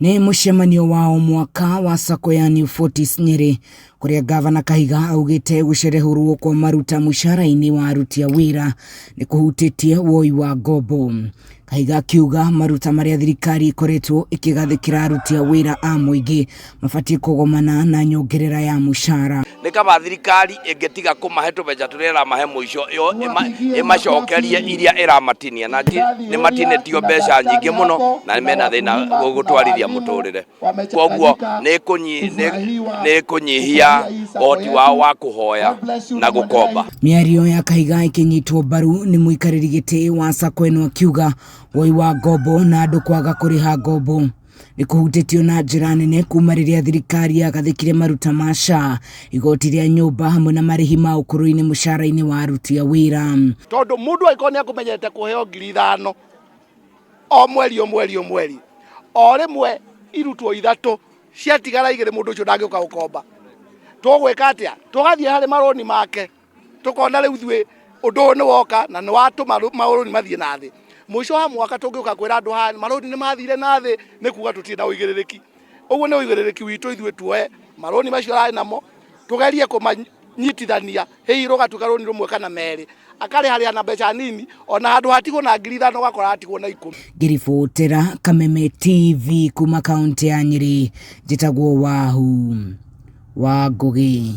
Ni mucemanio wao mwaka wa Sacco ya New Fortis Nyeri kuria Gavana Kahiga augite gucerehurwo kwa maruta mushara-ini wa aruti a wira ni kuhutitie woi wa ngombo. Kahiga akiuga maruta maria thirikari ikoretwo ikigathikira aruti a wira a muingi mabatie kugomana na nyongerera ya mushara. Ni kaba thirikari ingetiga kumahe tubeca turera mahe muico yo imacokerie iria iramatinia na ni matinetio mbeca nyingi muno na mena thina gutwarithia muturire. Koguo ni kunyihia oti wao wa kuhoya na gukomba. Miario ya Kahiga ikinyitwo mbaru ni muikariri giti wa Sacco eno akiuga woi wa ngombo na andu kwaga kuriha ngombo ni kuhutitio na njira nene kuma riria thirikari yagathikire maruta ma SHA, igoti ria nyumba hamwe na marihi ma ukuru-ini mushara-ini wa aruti a wira. Tondu mundu aiko ni akumenyete kuheo 5,000 o mweri o rimwe irutwo 3 ciatigara igire mundu ucio ndangioka gukomba. Tugwika atia? Tugathie hari maroni make tukona riu thwe undu ni woka na ni watuma maroni mathie na thi. Mwisho wa mwaka tungioka kwira andu ha maroni ni mathire na thi ni kuga tutie na uigiririki. Uguo ni uigiririki witu ithwe tuoe maroni macio rai namo tugerie kumanyitithania hiiro gatuka roni rumwe kana meri akari hari ana mbeca nini ona handu hatigwo na 5,000 gakora hatigwo na 10. Ngiribotera Kameme TV kuma kaunti ya Nyeri, njitagwo Wahu wa Ngugi.